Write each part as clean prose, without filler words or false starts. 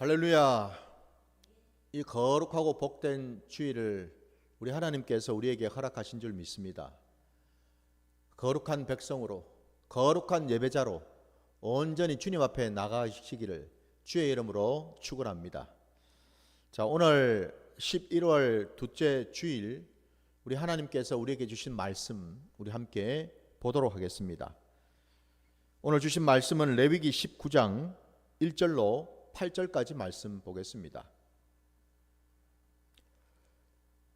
할렐루야. 이 거룩하고 복된 주일을 우리 하나님께서 우리에게 허락하신 줄 믿습니다. 거룩한 백성으로, 거룩한 예배자로 온전히 주님 앞에 나가시기를 주의 이름으로 축원합니다. 자, 오늘 11월 둘째 주일 우리 하나님께서 우리에게 주신 말씀 우리 함께 보도록 하겠습니다. 오늘 주신 말씀은 레위기 19장 1절로 8절까지 말씀 보겠습니다.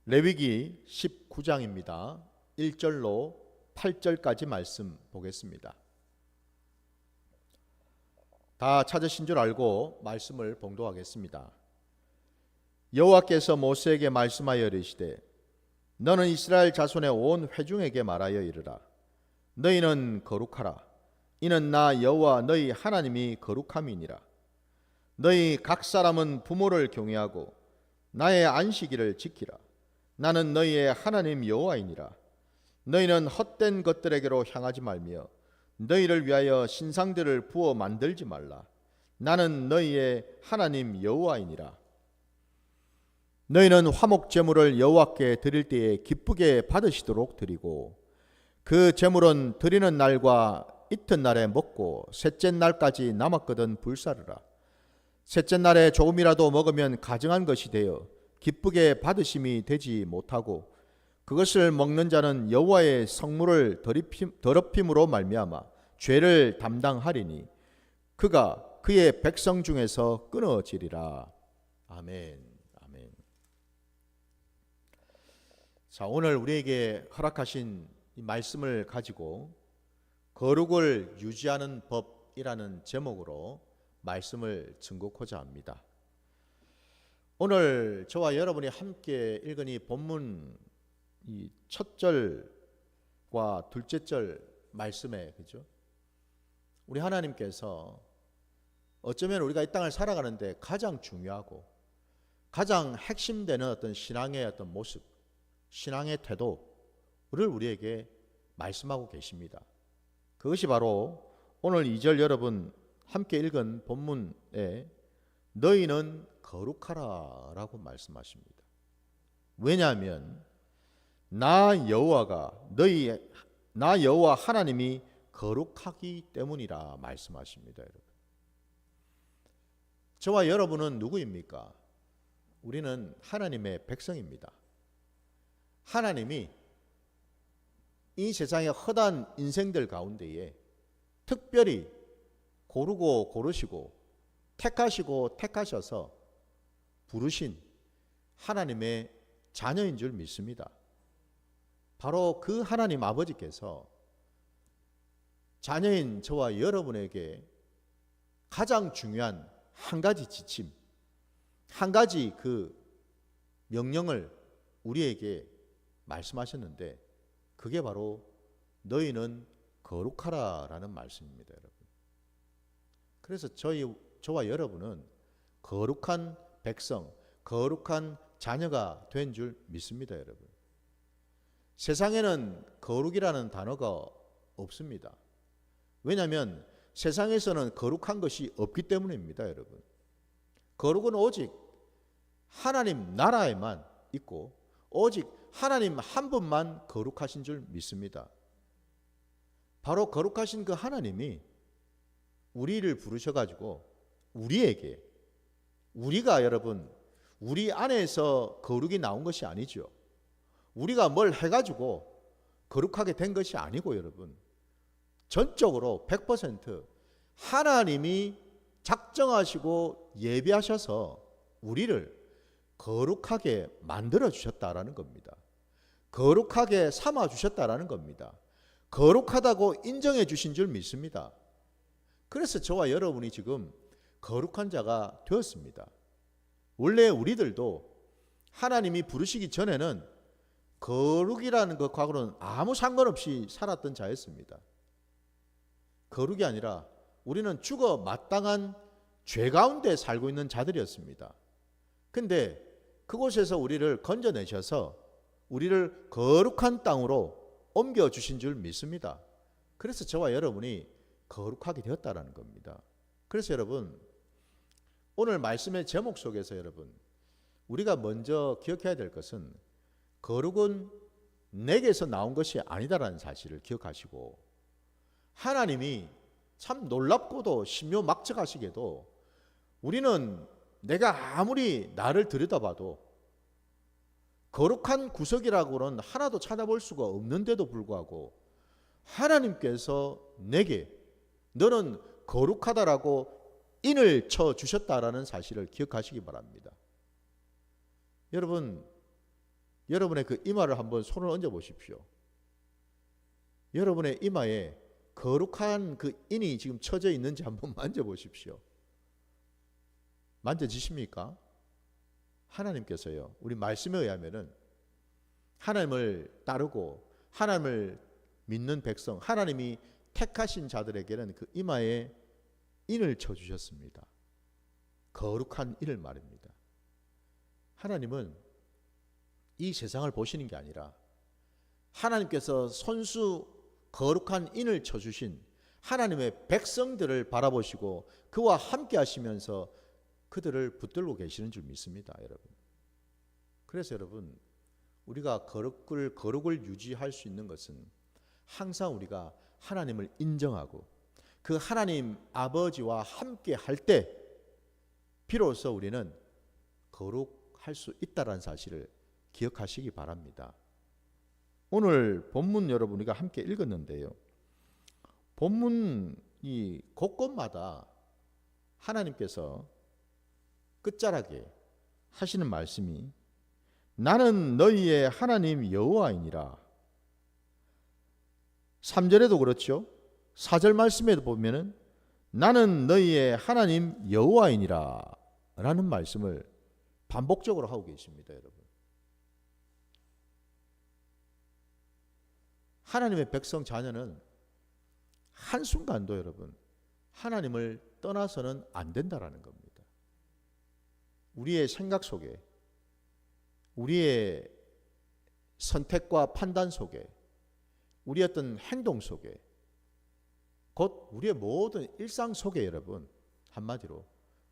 레위기 19장입니다. 1절로 8절까지 말씀 보겠습니다. 다 찾으신 줄 알고 말씀을 봉독하겠습니다. 여호와께서 모세에게 말씀하여 이르시되 너는 이스라엘 자손의 온 회중에게 말하여 이르라. 너희는 거룩하라. 이는 나 여호와 너희 하나님이 거룩함이니라. 너희 각 사람은 부모를 경외하고 나의 안식일을 지키라. 나는 너희의 하나님 여호와이니라. 너희는 헛된 것들에게로 향하지 말며 너희를 위하여 신상들을 부어 만들지 말라. 나는 너희의 하나님 여호와이니라. 너희는 화목 제물을 여호와께 드릴 때에 기쁘게 받으시도록 드리고 그 제물은 드리는 날과 이튿날에 먹고 셋째 날까지 남았거든 불사르라. 셋째 날에 조금이라도 먹으면 가증한 것이 되어 기쁘게 받으심이 되지 못하고 그것을 먹는 자는 여호와의 성물을 더럽힘으로 말미암아 죄를 담당하리니 그가 그의 백성 중에서 끊어지리라. 아멘. 아멘. 자, 오늘 우리에게 허락하신 이 말씀을 가지고 거룩을 유지하는 법이라는 제목으로 말씀을 증거하고자 합니다. 오늘 저와 여러분이 함께 읽은 이 본문 이 첫 절과 둘째 절 말씀에 그죠? 우리 하나님께서 어쩌면 우리가 이 땅을 살아가는데 가장 중요하고 가장 핵심되는 어떤 신앙의 어떤 모습, 신앙의 태도를 우리에게 말씀하고 계십니다. 그것이 바로 오늘 2절 여러분 함께 읽은 본문에 너희는 거룩하라 라고 말씀하십니다. 왜냐하면 나 여호와 하나님이 거룩하기 때문이라 말씀하십니다. 여러분. 저와 여러분은 누구입니까? 우리는 하나님의 백성입니다. 하나님이 이 세상의 허다한 인생들 가운데에 특별히 고르고 고르시고 택하시고 택하셔서 부르신 하나님의 자녀인 줄 믿습니다. 바로 그 하나님 아버지께서 자녀인 저와 여러분에게 가장 중요한 한 가지 지침, 한 가지 그 명령을 우리에게 말씀하셨는데 그게 바로 너희는 거룩하라라는 말씀입니다, 여러분. 그래서 저와 여러분은 거룩한 백성, 거룩한 자녀가 된 줄 믿습니다, 여러분. 세상에는 거룩이라는 단어가 없습니다. 왜냐하면 세상에서는 거룩한 것이 없기 때문입니다, 여러분. 거룩은 오직 하나님 나라에만 있고 오직 하나님 한 분만 거룩하신 줄 믿습니다. 바로 거룩하신 그 하나님이 우리를 부르셔가지고 우리에게 우리가 여러분 우리 안에서 거룩이 나온 것이 아니죠. 우리가 뭘 해가지고 거룩하게 된 것이 아니고 여러분 전적으로 100% 하나님이 작정하시고 예비하셔서 우리를 거룩하게 만들어 주셨다라는 겁니다. 거룩하게 삼아 주셨다라는 겁니다. 거룩하다고 인정해 주신 줄 믿습니다. 그래서 저와 여러분이 지금 거룩한 자가 되었습니다. 원래 우리들도 하나님이 부르시기 전에는 거룩이라는 것과는 아무 상관없이 살았던 자였습니다. 거룩이 아니라 우리는 죽어 마땅한 죄 가운데 살고 있는 자들이었습니다. 근데 그곳에서 우리를 건져내셔서 우리를 거룩한 땅으로 옮겨주신 줄 믿습니다. 그래서 저와 여러분이 거룩하게 되었다라는 겁니다. 그래서 여러분 오늘 말씀의 제목 속에서 여러분 우리가 먼저 기억해야 될 것은 거룩은 내게서 나온 것이 아니다라는 사실을 기억하시고, 하나님이 참 놀랍고도 신묘막측하시게도 우리는 내가 아무리 나를 들여다봐도 거룩한 구석이라고는 하나도 찾아볼 수가 없는데도 불구하고 하나님께서 내게 너는 거룩하다라고 인을 쳐 주셨다라는 사실을 기억하시기 바랍니다. 여러분, 여러분의 그 이마를 한번 손을 얹어 보십시오. 여러분의 이마에 거룩한 그 인이 지금 쳐져 있는지 한번 만져 보십시오. 만져지십니까? 하나님께서요, 우리 말씀에 의하면은 하나님을 따르고 하나님을 믿는 백성, 하나님이 택하신 자들에게는 그 이마에 인을 쳐주셨습니다. 거룩한 인을 말입니다. 하나님은 이 세상을 보시는 게 아니라 하나님께서 손수 거룩한 인을 쳐주신 하나님의 백성들을 바라보시고 그와 함께 하시면서 그들을 붙들고 계시는 줄 믿습니다, 여러분. 그래서 여러분, 우리가 거룩을 유지할 수 있는 것은 항상 우리가 하나님을 인정하고 그 하나님 아버지와 함께 할 때 비로소 우리는 거룩할 수 있다는 사실을 기억하시기 바랍니다. 오늘 본문 여러분 우리가 함께 읽었는데요, 본문 이 곳곳마다 하나님께서 끝자락에 하시는 말씀이 나는 너희의 하나님 여호와이니라. 3절에도 그렇죠. 4절 말씀에도 보면은 나는 너희의 하나님 여호와이니라 라는 말씀을 반복적으로 하고 계십니다, 여러분. 하나님의 백성 자녀는 한순간도 여러분 하나님을 떠나서는 안 된다라는 겁니다. 우리의 생각 속에, 우리의 선택과 판단 속에, 우리의 어떤 행동 속에, 곧 우리의 모든 일상 속에 여러분 한마디로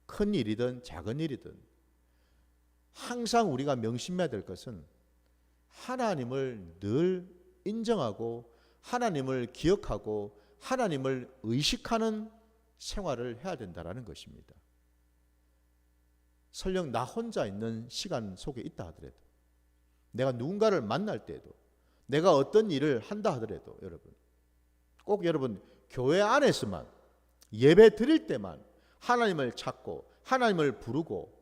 큰 일이든 작은 일이든 항상 우리가 명심해야 될 것은 하나님을 늘 인정하고 하나님을 기억하고 하나님을 의식하는 생활을 해야 된다는 것입니다. 설령 나 혼자 있는 시간 속에 있다 하더라도, 내가 누군가를 만날 때에도, 내가 어떤 일을 한다 하더라도 여러분 꼭 여러분 교회 안에서만 예배 드릴 때만 하나님을 찾고 하나님을 부르고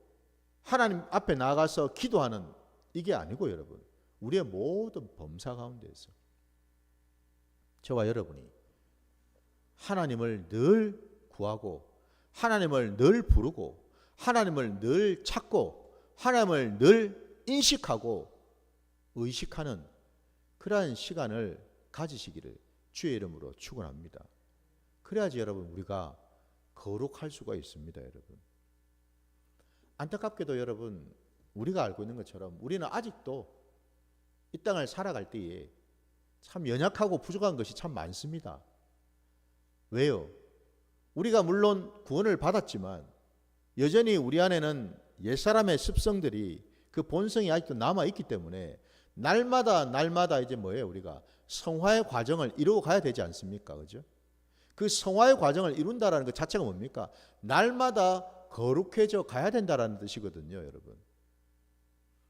하나님 앞에 나가서 기도하는 이게 아니고 여러분 우리의 모든 범사 가운데에서 저와 여러분이 하나님을 늘 구하고 하나님을 늘 부르고 하나님을 늘 찾고 하나님을 늘 인식하고 의식하는 그러한 시간을 가지시기를 주의 이름으로 축원합니다. 그래야지 여러분 우리가 거룩할 수가 있습니다, 여러분. 안타깝게도 여러분 우리가 알고 있는 것처럼 우리는 아직도 이 땅을 살아갈 때에 참 연약하고 부족한 것이 참 많습니다. 왜요? 우리가 물론 구원을 받았지만 여전히 우리 안에는 옛사람의 습성들이 그 본성이 아직도 남아있기 때문에 날마다 이제 뭐예요? 우리가 성화의 과정을 이루어 가야 되지 않습니까? 그죠? 그 성화의 과정을 이룬다라는 것 자체가 뭡니까? 날마다 거룩해져 가야 된다라는 뜻이거든요, 여러분.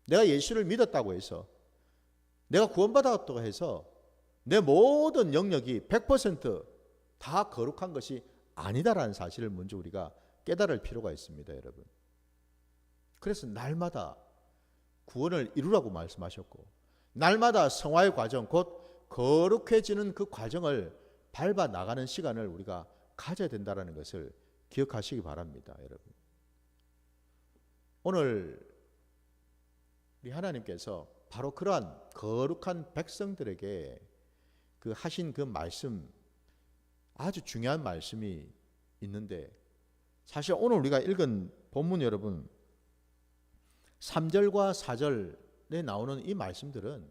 내가 예수를 믿었다고 해서 내가 구원받았다고 해서 내 모든 영역이 100%다 거룩한 것이 아니다라는 사실을 먼저 우리가 깨달을 필요가 있습니다, 여러분. 그래서 날마다 구원을 이루라고 말씀하셨고 날마다 성화의 과정 곧 거룩해지는 그 과정을 밟아 나가는 시간을 우리가 가져야 된다는 것을 기억하시기 바랍니다, 여러분. 오늘 우리 하나님께서 바로 그러한 거룩한 백성들에게 그 하신 그 말씀, 아주 중요한 말씀이 있는데 사실 오늘 우리가 읽은 본문 여러분 3절과 4절에 나오는 이 말씀들은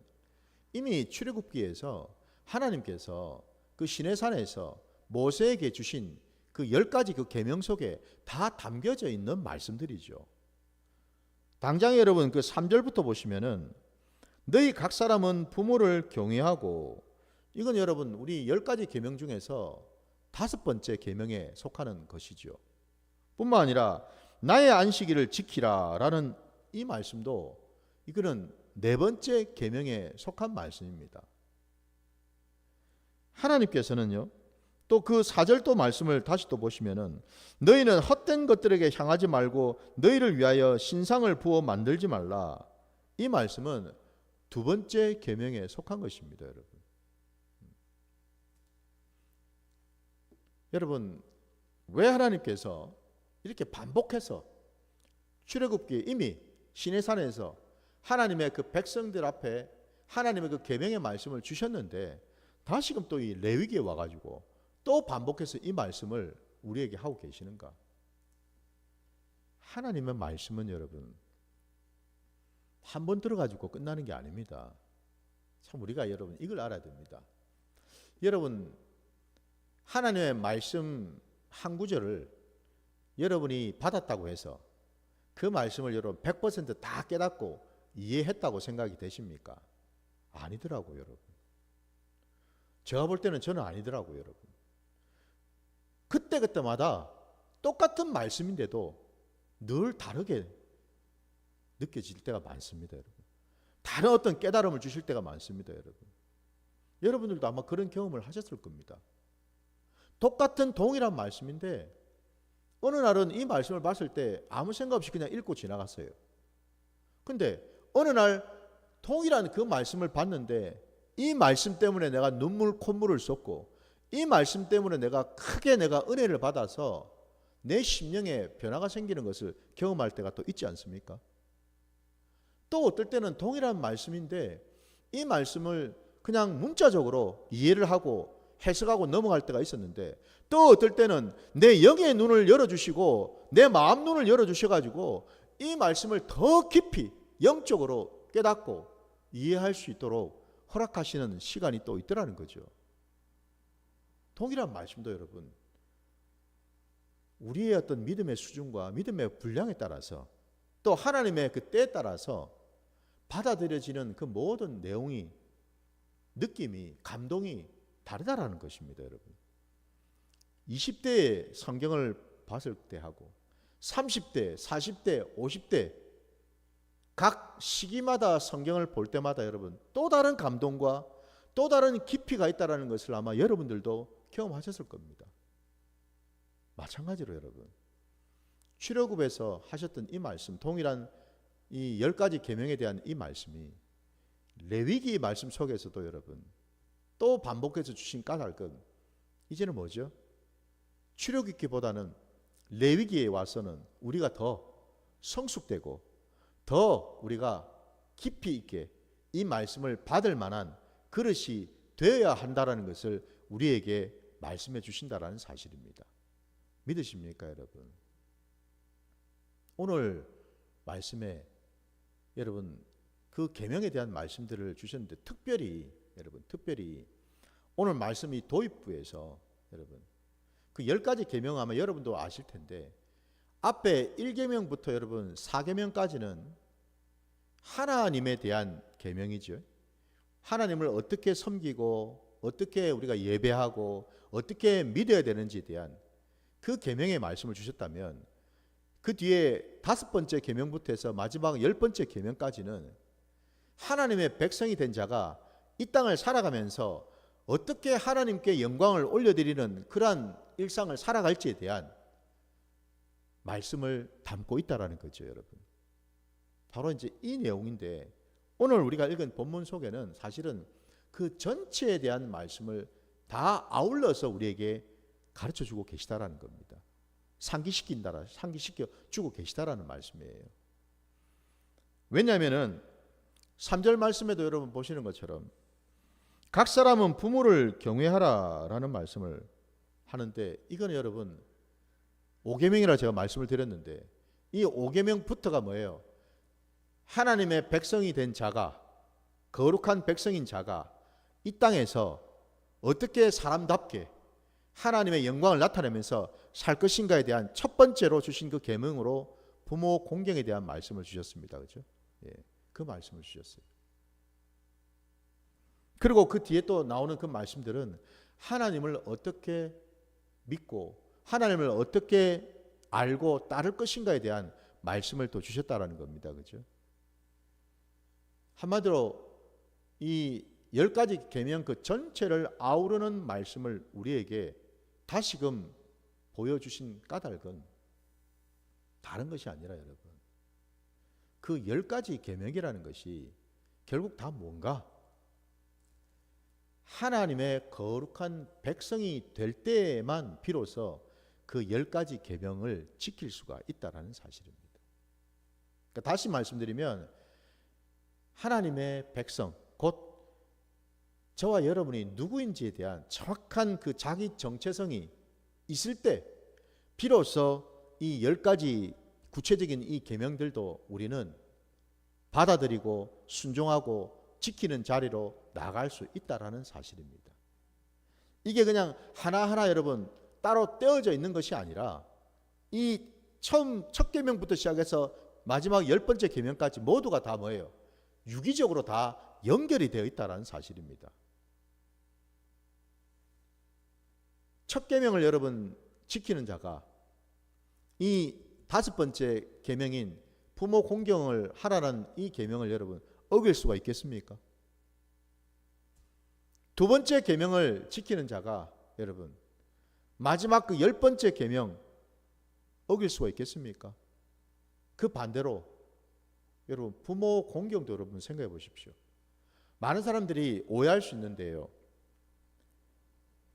이미 출애굽기에서 하나님께서 그 시내산에서 모세에게 주신 그 10가지 그 계명 속에 다 담겨져 있는 말씀들이죠. 당장 여러분 그 3절부터 보시면은 너희 각 사람은 부모를 경외하고, 이건 여러분 우리 10가지 계명 중에서 5번째 계명에 속하는 것이죠. 뿐만 아니라 나의 안식일을 지키라 라는 이 말씀도 이거는 4번째 계명에 속한 말씀입니다. 하나님께서는요 또 그 4절 또 말씀을 다시 또 보시면은 너희는 헛된 것들에게 향하지 말고 너희를 위하여 신상을 부어 만들지 말라, 이 말씀은 2번째 계명에 속한 것입니다. 여러분 왜 하나님께서 이렇게 반복해서 출애굽기 이미 시내산에서 하나님의 그 백성들 앞에 하나님의 그 계명의 말씀을 주셨는데 다시금 또 이 레위기에 와가지고 또 반복해서 이 말씀을 우리에게 하고 계시는가? 하나님의 말씀은 여러분 한 번 들어가지고 끝나는 게 아닙니다. 참 우리가 여러분 이걸 알아야 됩니다. 여러분 하나님의 말씀 한 구절을 여러분이 받았다고 해서 그 말씀을 여러분 100%다 깨닫고 이해했다고 생각이 되십니까? 아니더라고요, 여러분. 제가 볼 때는 저는 아니더라고요, 여러분. 그때그때마다 똑같은 말씀인데도 늘 다르게 느껴질 때가 많습니다, 여러분. 다른 어떤 깨달음을 주실 때가 많습니다, 여러분. 여러분들도 아마 그런 경험을 하셨을 겁니다. 똑같은 동일한 말씀인데 어느 날은 이 말씀을 봤을 때 아무 생각 없이 그냥 읽고 지나갔어요. 근데 어느 날 동일한 그 말씀을 봤는데 이 말씀 때문에 내가 눈물 콧물을 쏟고 이 말씀 때문에 내가 크게 내가 은혜를 받아서 내 심령에 변화가 생기는 것을 경험할 때가 또 있지 않습니까? 또 어떨 때는 동일한 말씀인데 이 말씀을 그냥 문자적으로 이해를 하고 해석하고 넘어갈 때가 있었는데 또 어떨 때는 내 영의 눈을 열어주시고 내 마음 눈을 열어주셔가지고 이 말씀을 더 깊이 영적으로 깨닫고 이해할 수 있도록 허락하시는 시간이 또 있더라는 거죠. 동일한 말씀도 여러분 우리의 어떤 믿음의 수준과 믿음의 분량에 따라서 또 하나님의 그 때에 따라서 받아들여지는 그 모든 내용이 느낌이 감동이 다르다라는 것입니다, 여러분. 20대의 성경을 봤을 때 하고 30대, 40대, 50대 각 시기마다 성경을 볼 때마다 여러분 또 다른 감동과 또 다른 깊이가 있다는 것을 아마 여러분들도 경험하셨을 겁니다. 마찬가지로 여러분 출애굽에서 하셨던 이 말씀, 동일한 이 10가지 계명에 대한 이 말씀이 레위기 말씀 속에서도 여러분 또 반복해서 주신 까닭은 이제는 뭐죠? 출애굽기보다는 레위기에 와서는 우리가 더 성숙되고 더 우리가 깊이 있게 이 말씀을 받을 만한 그릇이 되어야 한다는 것을 우리에게 말씀해 주신다는 사실입니다. 믿으십니까, 여러분? 오늘 말씀에 여러분 그 계명에 대한 말씀들을 주셨는데 특별히 오늘 말씀이 도입부에서 여러분 그 10가지 계명 아마 여러분도 아실 텐데 앞에 1계명부터 여러분 4계명까지는 하나님에 대한 계명이죠. 하나님을 어떻게 섬기고 어떻게 우리가 예배하고 어떻게 믿어야 되는지에 대한 그 계명의 말씀을 주셨다면 그 뒤에 5번째 계명부터 해서 마지막 10번째 계명까지는 하나님의 백성이 된 자가 이 땅을 살아가면서 어떻게 하나님께 영광을 올려드리는 그러한 일상을 살아갈지에 대한 말씀을 담고 있다라는 거죠, 여러분. 바로 이제 이 내용인데 오늘 우리가 읽은 본문 속에는 사실은 그 전체에 대한 말씀을 다 아울러서 우리에게 가르쳐 주고 계시다라는 겁니다. 상기시켜 주고 계시다라는 말씀이에요. 왜냐하면은 3절 말씀에도 여러분 보시는 것처럼 각 사람은 부모를 경외하라라는 말씀을 하는데 이거는 여러분 5계명이라 제가 말씀을 드렸는데 이 5계명부터가 뭐예요? 하나님의 백성이 된 자가 거룩한 백성인 자가 이 땅에서 어떻게 사람답게 하나님의 영광을 나타내면서 살 것인가에 대한 첫 번째로 주신 그 계명으로 부모 공경에 대한 말씀을 주셨습니다. 그죠? 예, 그 말씀을 주셨어요. 그리고 그 뒤에 또 나오는 그 말씀들은 하나님을 어떻게 믿고 하나님을 어떻게 알고 따를 것인가에 대한 말씀을 또 주셨다라는 겁니다. 그죠? 한마디로 이 10가지 계명 그 전체를 아우르는 말씀을 우리에게 다시금 보여주신 까닭은 다른 것이 아니라 여러분, 그 10가지 계명이라는 것이 결국 다 뭔가? 하나님의 거룩한 백성이 될 때에만 비로소 그 10가지 계명을 지킬 수가 있다는 사실입니다. 그러니까 다시 말씀드리면 하나님의 백성, 곧 저와 여러분이 누구인지에 대한 정확한 그 자기 정체성이 있을 때 비로소 이 10가지 구체적인 이 계명들도 우리는 받아들이고 순종하고 지키는 자리로 나갈 수 있다라는 사실입니다. 이게 그냥 하나하나 여러분 따로 떼어져 있는 것이 아니라 이 첫 계명부터 시작해서 마지막 10번째 계명까지 모두가 다 뭐예요? 유기적으로 다 연결이 되어 있다라는 사실입니다. 첫 계명을 여러분 지키는 자가 이 5번째 계명인 부모 공경을 하라는 이 계명을 여러분 어길 수가 있겠습니까? 두 번째 계명을 지키는 자가 여러분 마지막 그 10번째 계명 어길 수가 있겠습니까? 그 반대로 여러분 부모 공경도 여러분 생각해 보십시오. 많은 사람들이 오해할 수 있는데요.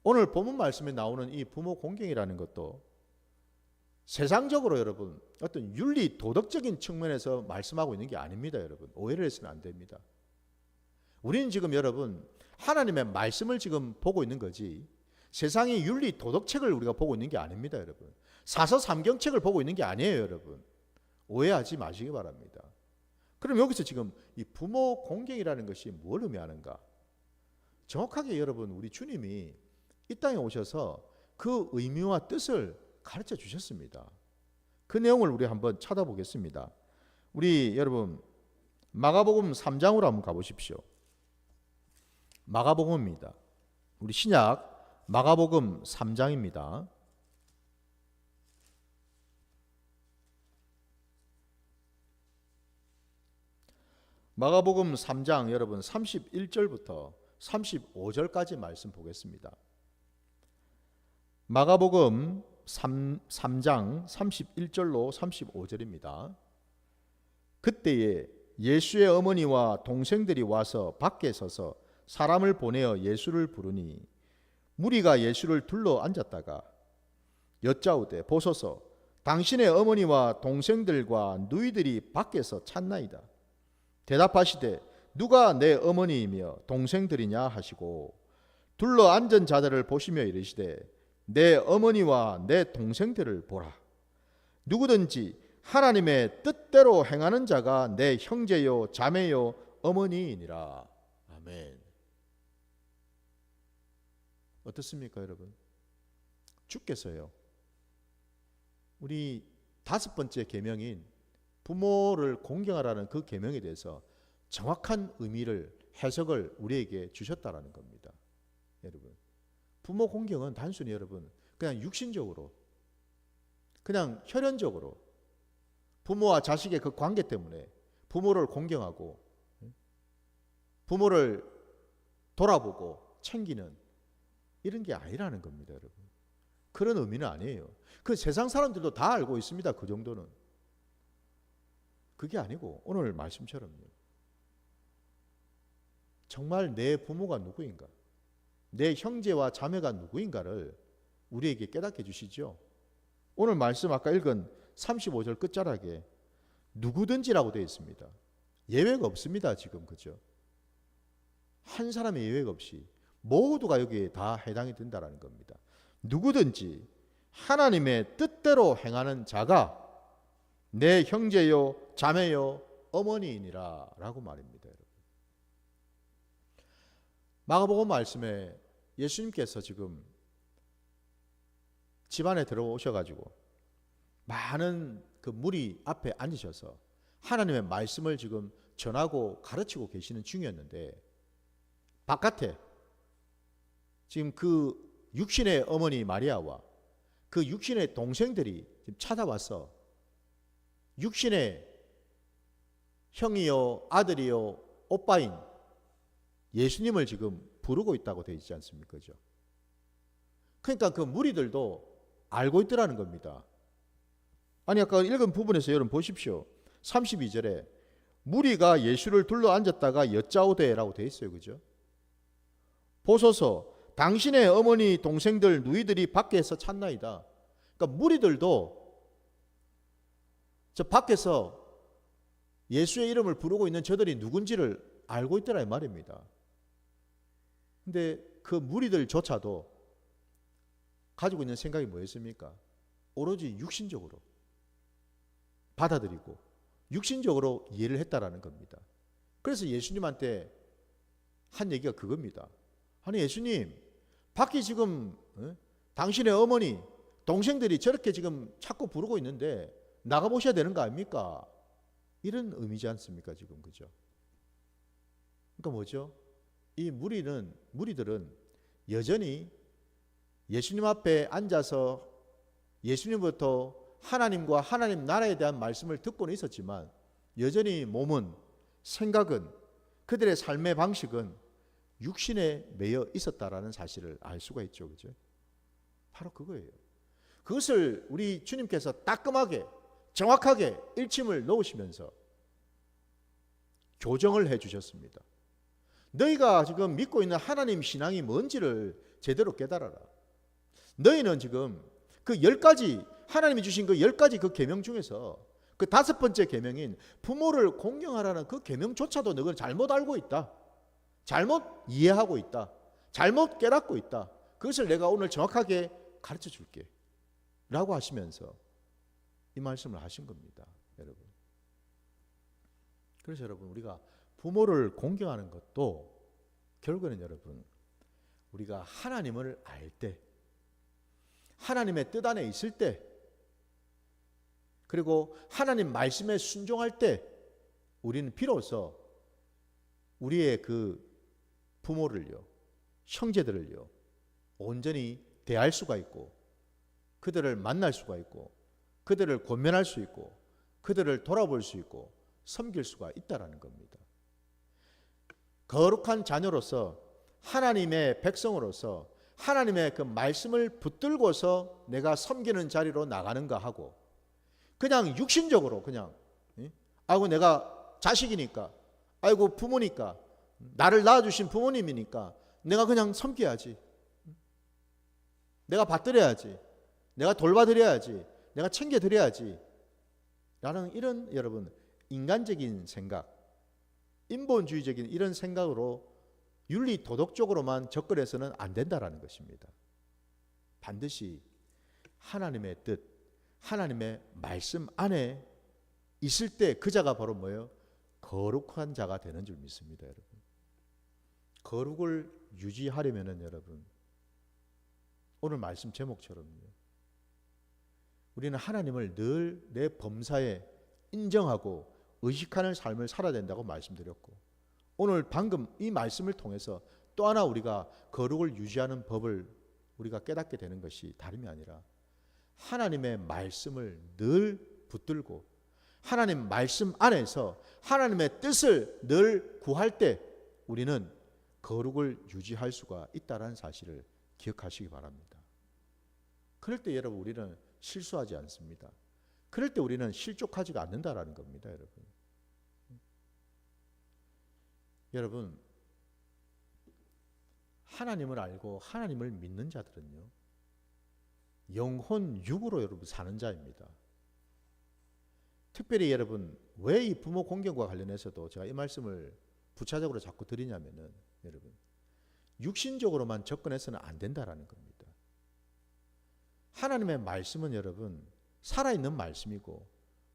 오늘 본문 말씀에 나오는 이 부모 공경이라는 것도 세상적으로 여러분 어떤 윤리 도덕적인 측면에서 말씀하고 있는 게 아닙니다. 여러분 오해를 해서는 안 됩니다. 우리는 지금 여러분 하나님의 말씀을 지금 보고 있는 거지 세상의 윤리 도덕책을 우리가 보고 있는 게 아닙니다. 여러분 사서삼경책을 보고 있는 게 아니에요. 여러분 오해하지 마시기 바랍니다. 그럼 여기서 지금 이 부모 공경이라는 것이 뭘 의미하는가? 정확하게 여러분 우리 주님이 이 땅에 오셔서 그 의미와 뜻을 가르쳐 주셨습니다. 그 내용을 우리 한번 찾아보겠습니다. 우리 여러분 마가복음 3장으로 한번 가보십시오. 마가복음입니다. 우리 신약 마가복음 3장입니다. 마가복음 3장 여러분 31절부터 35절까지 말씀 보겠습니다. 마가복음 3장 31절로 35절입니다. 그때에 예수의 어머니와 동생들이 와서 밖에 서서 사람을 보내어 예수를 부르니 무리가 예수를 둘러 앉았다가 여짜오되 보소서 당신의 어머니와 동생들과 누이들이 밖에서 찾나이다. 대답하시되 누가 내 어머니이며 동생들이냐 하시고 둘러 앉은 자들을 보시며 이르시되 내 어머니와 내 동생들을 보라. 누구든지 하나님의 뜻대로 행하는 자가 내 형제요 자매요 어머니이니라. 아멘. 어떻습니까 여러분? 주께서요 우리 5번째 계명인 부모를 공경하라는 그 계명에 대해서 정확한 의미를 해석을 우리에게 주셨다라는 겁니다. 여러분 부모 공경은 단순히 여러분 그냥 육신적으로 그냥 혈연적으로 부모와 자식의 그 관계 때문에 부모를 공경하고 부모를 돌아보고 챙기는 이런 게 아니라는 겁니다. 여러분 그런 의미는 아니에요. 그 세상 사람들도 다 알고 있습니다. 그 정도는. 그게 아니고 오늘 말씀처럼요 정말 내 부모가 누구인가 내 형제와 자매가 누구인가를 우리에게 깨닫게 해주시죠. 오늘 말씀 아까 읽은 35절 끝자락에 누구든지라고 되어 있습니다. 예외가 없습니다. 지금 그죠? 한 사람의 예외가 없이 모두가 여기에 다 해당이 된다는 겁니다. 누구든지 하나님의 뜻대로 행하는 자가 내 형제요 자매요 어머니이니라 라고 말입니다. 여러분. 마가복음 말씀에 예수님께서 지금 집안에 들어오셔가지고 많은 그 무리 앞에 앉으셔서 하나님의 말씀을 지금 전하고 가르치고 계시는 중이었는데, 바깥에 지금 그 육신의 어머니 마리아와 그 육신의 동생들이 지금 찾아와서 육신의 형이요 아들이요 오빠인 예수님을 지금 부르고 있다고 되어 있지 않습니까? 그죠? 그러니까 그 무리들도 알고 있더라는 겁니다. 아니 아까 읽은 부분에서 여러분 보십시오. 32절에 무리가 예수를 둘러 앉았다가 여짜오되라고 되어 있어요. 그죠? 보소서 당신의 어머니 동생들 누이들이 밖에서 찾나이다. 그러니까 무리들도 저 밖에서 예수의 이름을 부르고 있는 저들이 누군지를 알고 있더라 이 말입니다. 근데 그 무리들조차도 가지고 있는 생각이 뭐였습니까? 오로지 육신적으로 받아들이고 육신적으로 이해를 했다라는 겁니다. 그래서 예수님한테 한 얘기가 그겁니다. 아니 예수님, 밖에 지금 당신의 어머니 동생들이 저렇게 지금 자꾸 부르고 있는데 나가보셔야 되는 거 아닙니까? 이런 의미지 않습니까 지금? 그죠? 그러니까 뭐죠? 이 무리들은 여전히 예수님 앞에 앉아서 예수님부터 하나님과 하나님 나라에 대한 말씀을 듣고는 있었지만 여전히 몸은, 생각은, 그들의 삶의 방식은 육신에 매여 있었다라는 사실을 알 수가 있죠. 그죠? 바로 그거예요. 그것을 우리 주님께서 따끔하게 정확하게 일침을 놓으시면서 교정을 해 주셨습니다. 너희가 지금 믿고 있는 하나님 신앙이 뭔지를 제대로 깨달아라. 너희는 지금 그 10가지 하나님이 주신 그 10가지 그 계명 중에서 그 5번째 계명인 부모를 공경하라는 그 계명조차도 너희는 잘못 알고 있다. 잘못 이해하고 있다. 잘못 깨닫고 있다. 그것을 내가 오늘 정확하게 가르쳐 줄게. 라고 하시면서 이 말씀을 하신 겁니다. 여러분. 그래서 여러분 우리가 부모를 공경하는 것도 결국에는 여러분 우리가 하나님을 알 때, 하나님의 뜻 안에 있을 때, 그리고 하나님 말씀에 순종할 때 우리는 비로소 우리의 그 부모를요, 형제들을요 온전히 대할 수가 있고 그들을 만날 수가 있고 그들을 권면할 수 있고 그들을 돌아볼 수 있고 섬길 수가 있다라는 겁니다. 거룩한 자녀로서 하나님의 백성으로서 하나님의 그 말씀을 붙들고서 내가 섬기는 자리로 나가는가 하고 그냥 육신적으로 그냥 아이고 내가 자식이니까 아이고 부모니까 나를 낳아주신 부모님이니까 내가 그냥 섬겨야지, 내가 받들어야지, 내가 돌봐드려야지, 내가 챙겨드려야지 라는 이런 여러분 인간적인 생각, 인본주의적인 이런 생각으로 윤리 도덕적으로만 접근해서는 안 된다라는 것입니다. 반드시 하나님의 뜻, 하나님의 말씀 안에 있을 때 그 자가 바로 뭐예요? 거룩한 자가 되는 줄 믿습니다. 여러분. 거룩을 유지하려면은 여러분 오늘 말씀 제목처럼요 우리는 하나님을 늘 내 범사에 인정하고 의식하는 삶을 살아야 된다고 말씀드렸고 오늘 방금 이 말씀을 통해서 또 하나 우리가 거룩을 유지하는 법을 우리가 깨닫게 되는 것이 다름이 아니라 하나님의 말씀을 늘 붙들고 하나님 말씀 안에서 하나님의 뜻을 늘 구할 때 우리는 거룩을 유지할 수가 있다는 사실을 기억하시기 바랍니다. 그럴 때 여러분 우리는 실수하지 않습니다. 그럴 때 우리는 실족하지가 않는다라는 겁니다. 여러분 하나님을 알고 하나님을 믿는 자들은요 영혼 육으로 여러분 사는 자입니다. 특별히 여러분 왜 이 부모 공경과 관련해서도 제가 이 말씀을 부차적으로 자꾸 드리냐면은 여러분 육신적으로만 접근해서는 안 된다라는 겁니다. 하나님의 말씀은 여러분 살아있는 말씀이고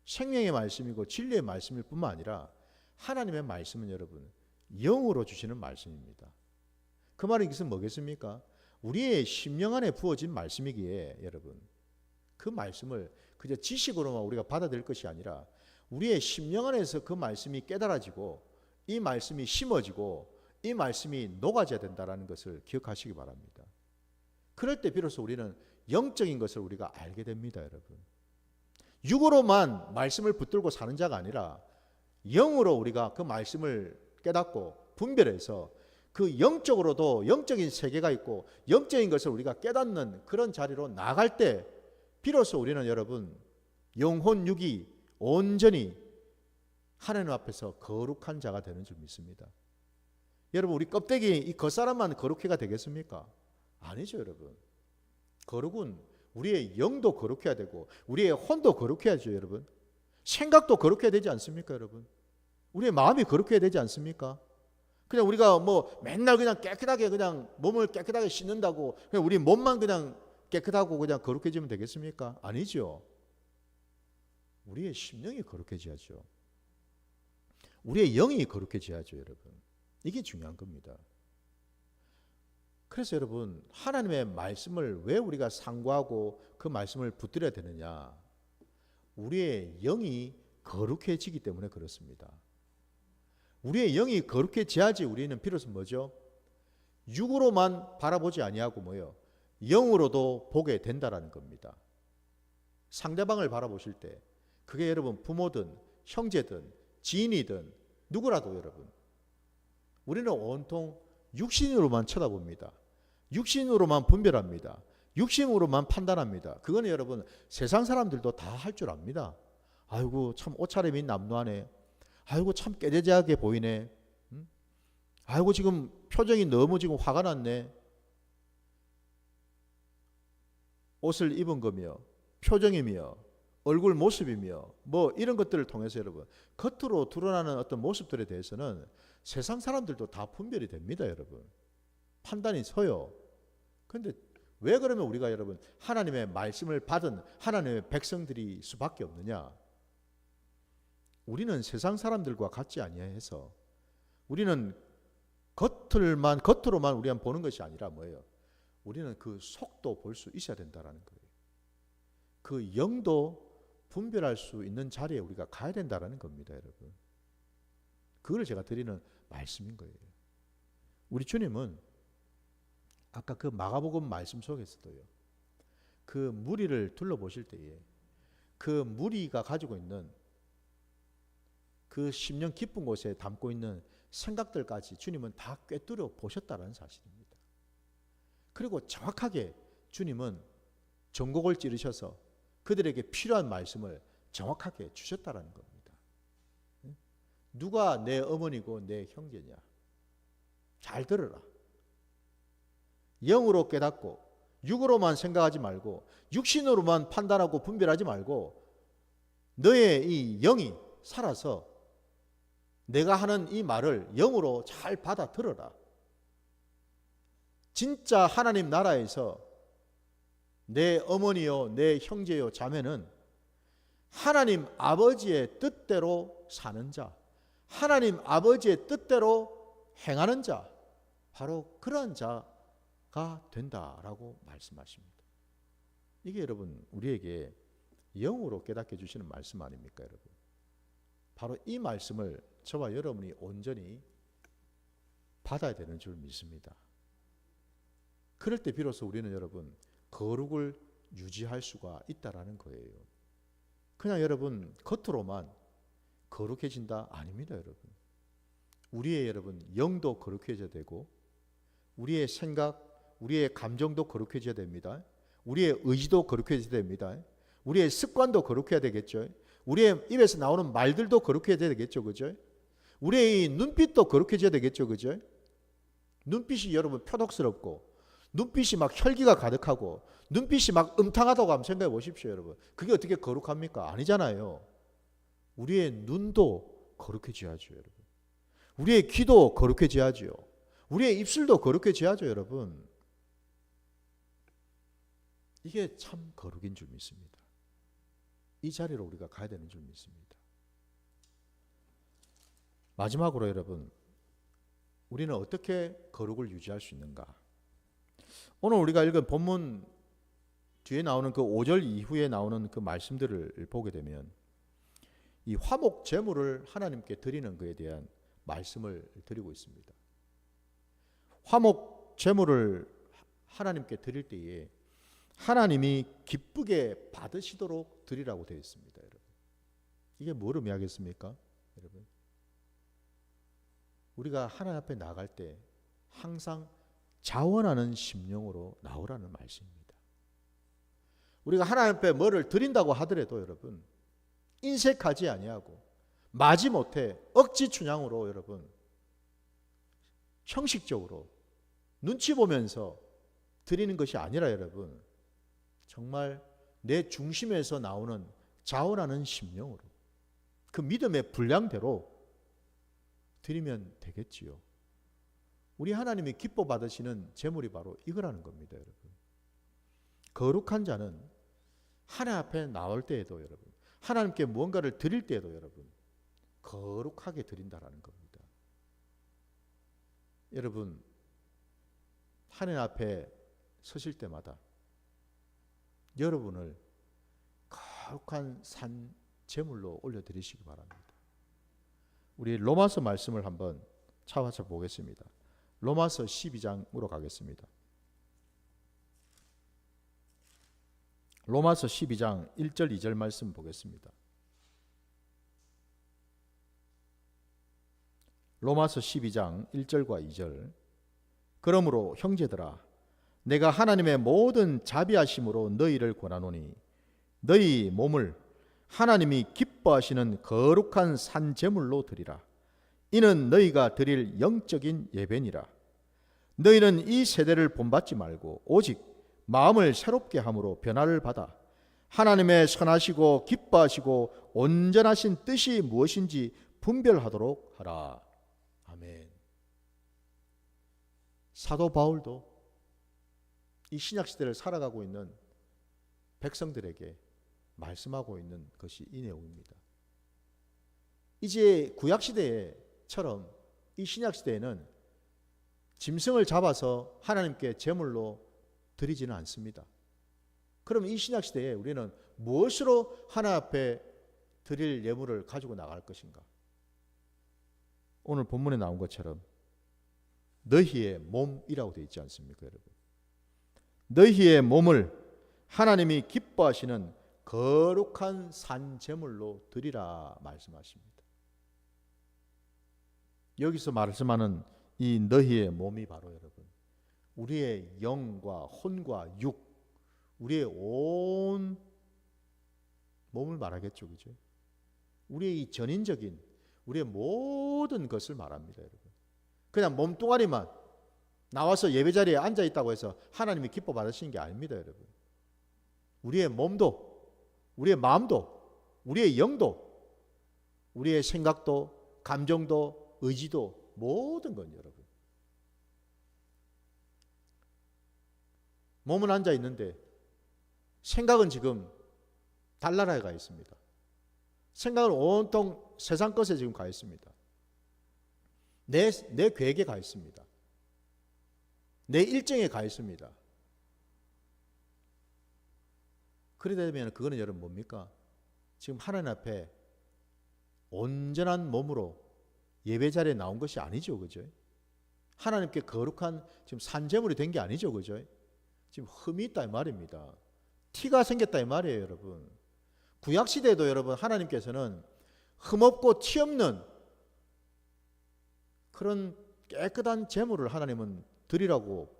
생명의 말씀이고 진리의 말씀일 뿐만 아니라 하나님의 말씀은 여러분 영으로 주시는 말씀입니다. 그 말은 이것은 뭐겠습니까? 우리의 심령 안에 부어진 말씀이기에 여러분, 그 말씀을 그저 지식으로만 우리가 받아들일 것이 아니라 우리의 심령 안에서 그 말씀이 깨달아지고 이 말씀이 심어지고 이 말씀이 녹아져야 된다는 것을 기억하시기 바랍니다. 그럴 때 비로소 우리는 영적인 것을 우리가 알게 됩니다, 여러분. 육으로만 말씀을 붙들고 사는 자가 아니라 영으로 우리가 그 말씀을 깨닫고 분별해서 그 영적으로도 영적인 세계가 있고 영적인 것을 우리가 깨닫는 그런 자리로 나갈 때 비로소 우리는 여러분 영혼 육이 온전히 하나님 앞에서 거룩한 자가 되는 줄 믿습니다. 여러분, 우리 껍데기 이 겉사람만 거룩해가 되겠습니까? 아니죠, 여러분. 거룩은 우리의 영도 거룩해야 되고 우리의 혼도 거룩해야죠, 여러분. 생각도 거룩해야 되지 않습니까, 여러분? 우리의 마음이 거룩해야 되지 않습니까? 그냥 우리가 뭐 맨날 그냥 깨끗하게 그냥 몸을 깨끗하게 씻는다고 그냥 우리 몸만 그냥 깨끗하고 그냥 거룩해지면 되겠습니까? 아니죠. 우리의 심령이 거룩해져야죠. 우리의 영이 거룩해져야죠, 여러분. 이게 중요한 겁니다. 그래서 여러분, 하나님의 말씀을 왜 우리가 상고하고 그 말씀을 붙들어야 되느냐? 우리의 영이 거룩해지기 때문에 그렇습니다. 우리의 영이 거룩해져야지 우리는 비로소 뭐죠? 육으로만 바라보지 아니하고 뭐요? 영으로도 보게 된다라는 겁니다. 상대방을 바라보실 때 그게 여러분 부모든 형제든 지인이든 누구라도 여러분, 우리는 온통 육신으로만 쳐다봅니다. 육신으로만 분별합니다. 육신으로만 판단합니다. 그거는 여러분 세상 사람들도 다 할 줄 압니다. 아이고 참 옷차림이 남루하네. 아이고 참 깨재재하게 보이네. 아이고 지금 표정이 너무 지금 화가 났네. 옷을 입은 거며 표정이며 얼굴 모습이며 뭐 이런 것들을 통해서 여러분 겉으로 드러나는 어떤 모습들에 대해서는 세상 사람들도 다 분별이 됩니다, 여러분. 판단이 서요. 그런데 왜 그러면 우리가 여러분 하나님의 말씀을 받은 하나님의 백성들이 수밖에 없느냐? 우리는 세상 사람들과 같지 아니해서 우리는 겉으로만 우리가 보는 것이 아니라 뭐예요? 우리는 그 속도 볼 수 있어야 된다라는 거예요. 그 영도 분별할 수 있는 자리에 우리가 가야 된다라는 겁니다, 여러분. 그걸 제가 드리는 말씀인 거예요. 우리 주님은 아까 그 마가복음 말씀 속에서도요. 그 무리를 둘러보실 때에 그 무리가 가지고 있는 그 심령 깊은 곳에 담고 있는 생각들까지 주님은 다 꿰뚫어 보셨다는 사실입니다. 그리고 정확하게 주님은 전곡을 찌르셔서 그들에게 필요한 말씀을 정확하게 주셨다는 겁니다. 누가 내 어머니고 내 형제냐? 잘 들어라. 영으로 깨닫고 육으로만 생각하지 말고 육신으로만 판단하고 분별하지 말고 너의 이 영이 살아서 내가 하는 이 말을 영으로 잘 받아 들어라. 진짜 하나님 나라에서 내 어머니요, 내 형제요, 자매는 하나님 아버지의 뜻대로 사는 자, 하나님 아버지의 뜻대로 행하는 자, 바로 그런 자가 된다라고 말씀하십니다. 이게 여러분 우리에게 영으로 깨닫게 주시는 말씀 아닙니까, 여러분? 바로 이 말씀을 저와 여러분이 온전히 받아야 되는 줄 믿습니다. 그럴 때 비로소 우리는 여러분 거룩을 유지할 수가 있다라는 거예요. 그냥 여러분 겉으로만 거룩해진다? 아닙니다, 여러분. 우리의 여러분 영도 거룩해져야 되고 우리의 생각, 우리의 감정도 거룩해져야 됩니다. 우리의 의지도 거룩해져야 됩니다. 우리의 습관도 거룩해야 되겠죠. 우리의 입에서 나오는 말들도 거룩해야 되겠죠, 그죠? 우리의 눈빛도 거룩해져야 되겠죠, 그죠? 눈빛이 여러분 표독스럽고 눈빛이 막 혈기가 가득하고 눈빛이 막 음탕하다고 한번 생각해 보십시오, 여러분. 그게 어떻게 거룩합니까? 아니잖아요. 우리의 눈도 거룩해져야죠, 여러분. 우리의 귀도 거룩해져야죠. 우리의 입술도 거룩해져야죠, 여러분. 이게 참 거룩인 줄 믿습니다. 이 자리로 우리가 가야 되는 줄 믿습니다. 마지막으로 여러분, 우리는 어떻게 거룩을 유지할 수 있는가? 오늘 우리가 읽은 본문 뒤에 나오는 그 5절 이후에 나오는 그 말씀들을 보게 되면 이 화목 제물을 하나님께 드리는 것에 대한 말씀을 드리고 있습니다. 화목 제물을 하나님께 드릴 때에 하나님이 기쁘게 받으시도록 드리라고 되어 있습니다. 여러분, 이게 뭘 의미하겠습니까? 여러분, 우리가 하나님 앞에 나갈 때 항상 자원하는 심령으로 나오라는 말씀입니다. 우리가 하나님 앞에 뭐를 드린다고 하더라도 여러분, 인색하지 아니하고 마지못해 억지 춘향으로 여러분 형식적으로 눈치 보면서 드리는 것이 아니라 여러분, 정말 내 중심에서 나오는 자원하는 심령으로 그 믿음의 분량대로 드리면 되겠지요. 우리 하나님이 기뻐 받으시는 제물이 바로 이거라는 겁니다. 여러분, 거룩한 자는 하나님 앞에 나올 때에도 여러분, 하나님께 무언가를 드릴 때에도 여러분 거룩하게 드린다라는 겁니다. 여러분, 하나님 앞에 서실 때마다 여러분을 거룩한 산 제물로 올려드리시기 바랍니다. 우리 로마서 말씀을 한번 찾아서 보겠습니다. 로마서 12장으로 가겠습니다. 로마서 12장 1절 2절 말씀 보겠습니다. 로마서 12장 1절과 2절. 그러므로 형제들아, 내가 하나님의 모든 자비하심으로 너희를 권하노니 너희 몸을 하나님이 기뻐하시는 거룩한 산 제물로 드리라. 이는 너희가 드릴 영적인 예배니라. 너희는 이 세대를 본받지 말고 오직 마음을 새롭게 함으로 변화를 받아 하나님의 선하시고 기뻐하시고 온전하신 뜻이 무엇인지 분별하도록 하라. 아멘. 사도 바울도 이 신약시대를 살아가고 있는 백성들에게 말씀하고 있는 것이 이 내용입니다. 이제 구약시대처럼 이 신약시대에는 짐승을 잡아서 하나님께 제물로 드리지는 않습니다. 그럼 이 신약시대에 우리는 무엇으로 하나님 앞에 드릴 예물을 가지고 나갈 것인가? 오늘 본문에 나온 것처럼 너희의 몸이라고 되어 있지 않습니까, 여러분? 너희의 몸을 하나님이 기뻐하시는 거룩한 산 제물로 드리라 말씀하십니다. 여기서 말씀하는 이 너희의 몸이 바로 여러분, 우리의 영과 혼과 육, 우리의 온 몸을 말하겠죠, 그죠? 우리의 이 전인적인 우리의 모든 것을 말합니다, 여러분. 그냥 몸뚱아리만 나와서 예배자리에 앉아 있다고 해서 하나님이 기뻐 받으시는 게 아닙니다, 여러분. 우리의 몸도, 우리의 마음도, 우리의 영도, 우리의 생각도, 감정도, 의지도, 모든 건 여러분. 몸은 앉아 있는데 생각은 지금 달나라에 가 있습니다. 생각은 온통 세상 것에 지금 가 있습니다. 내 계획에 가 있습니다. 내 일정에 가 있습니다. 그러다 보면 그거는 여러분 뭡니까? 지금 하나님 앞에 온전한 몸으로 예배 자리에 나온 것이 아니죠, 그죠? 하나님께 거룩한 지금 산제물이 된 게 아니죠, 그죠? 지금 흠이 있다 이 말입니다. 티가 생겼다 이 말이에요, 여러분. 구약 시대에도 여러분 하나님께서는 흠없고 티 없는 그런 깨끗한 제물을 하나님은 드리라고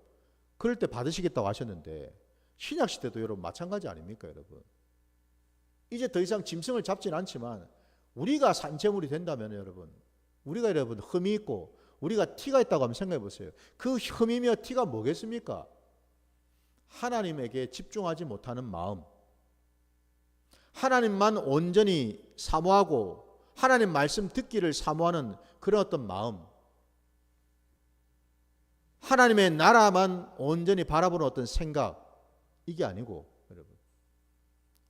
그럴 때 받으시겠다고 하셨는데 신약 시대도 여러분 마찬가지 아닙니까, 여러분? 이제 더 이상 짐승을 잡진 않지만 우리가 산제물이 된다면 여러분, 우리가 여러분 흠이 있고 우리가 티가 있다고 한번 생각해 보세요. 그 흠이며 티가 뭐겠습니까? 하나님에게 집중하지 못하는 마음, 하나님만 온전히 사모하고 하나님 말씀 듣기를 사모하는 그런 어떤 마음, 하나님의 나라만 온전히 바라보는 어떤 생각, 이게 아니고 여러분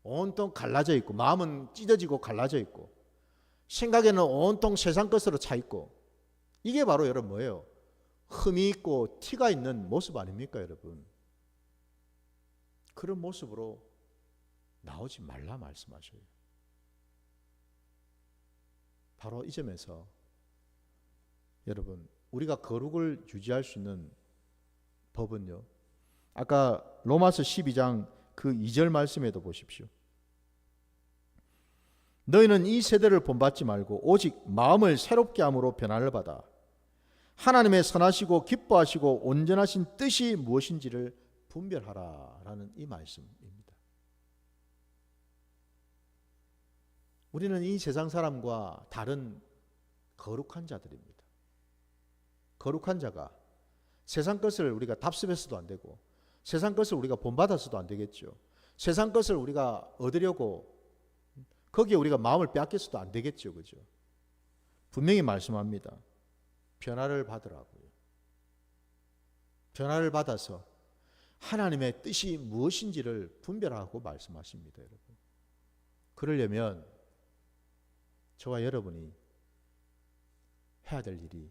온통 갈라져 있고 마음은 찢어지고 갈라져 있고 생각에는 온통 세상 것으로 차 있고, 이게 바로 여러분 뭐예요? 흠이 있고 티가 있는 모습 아닙니까, 여러분? 그런 모습으로 나오지 말라 말씀하셔요. 바로 이 점에서 여러분, 우리가 거룩을 유지할 수 있는 법은요, 아까 로마서 12장 그 2절 말씀에도 보십시오. 너희는 이 세대를 본받지 말고 오직 마음을 새롭게 함으로 변화를 받아 하나님의 선하시고 기뻐하시고 온전하신 뜻이 무엇인지를 분별하라라는 이 말씀입니다. 우리는 이 세상 사람과 다른 거룩한 자들입니다. 거룩한 자가 세상 것을 우리가 답습해서도 안 되고 세상 것을 우리가 본받아서도 안 되겠죠. 세상 것을 우리가 얻으려고 거기에 우리가 마음을 빼앗겨서도 안 되겠죠. 그죠? 분명히 말씀합니다. 변화를 받으라고요. 변화를 받아서 하나님의 뜻이 무엇인지를 분별하고 말씀하십니다. 여러분. 그러려면 저와 여러분이 해야 될 일이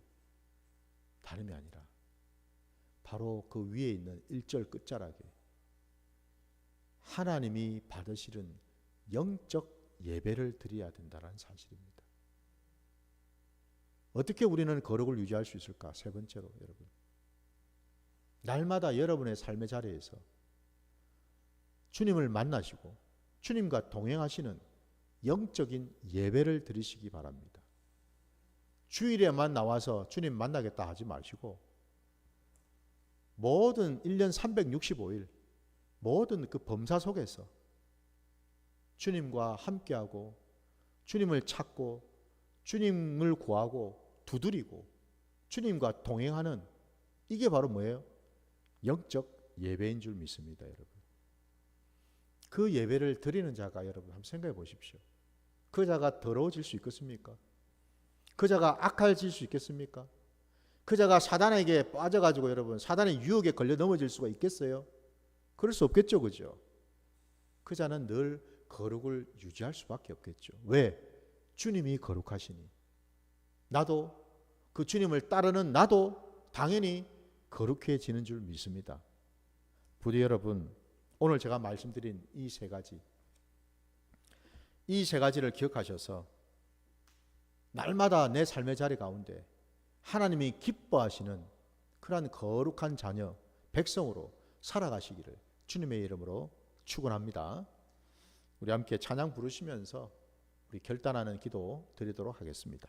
다름이 아니라 바로 그 위에 있는 1절 끝자락에 하나님이 받으시는 영적 예배를 드려야 된다는 사실입니다. 어떻게 우리는 거룩을 유지할 수 있을까? 세 번째로 여러분, 날마다 여러분의 삶의 자리에서 주님을 만나시고 주님과 동행하시는 영적인 예배를 드리시기 바랍니다. 주일에만 나와서 주님 만나겠다 하지 마시고 모든 1년 365일 모든 그 범사 속에서 주님과 함께하고 주님을 찾고 주님을 구하고 두드리고 주님과 동행하는, 이게 바로 뭐예요? 영적 예배인 줄 믿습니다. 여러분. 그 예배를 드리는 자가 여러분 한번 생각해 보십시오. 그 자가 더러워질 수 있겠습니까? 그 자가 악해질 수 있겠습니까? 그 자가 사단에게 빠져가지고 여러분 사단의 유혹에 걸려 넘어질 수가 있겠어요? 그럴 수 없겠죠. 그죠? 그 자는 늘 거룩을 유지할 수밖에 없겠죠. 왜? 주님이 거룩하시니 나도, 그 주님을 따르는 나도 당연히 거룩해지는 줄 믿습니다. 부디 여러분, 오늘 제가 말씀드린 이 세 가지를 기억하셔서 날마다 내 삶의 자리 가운데 하나님이 기뻐하시는 그러한 거룩한 자녀, 백성으로 살아가시기를 주님의 이름으로 축원합니다. 우리 함께 찬양 부르시면서 우리 결단하는 기도 드리도록 하겠습니다.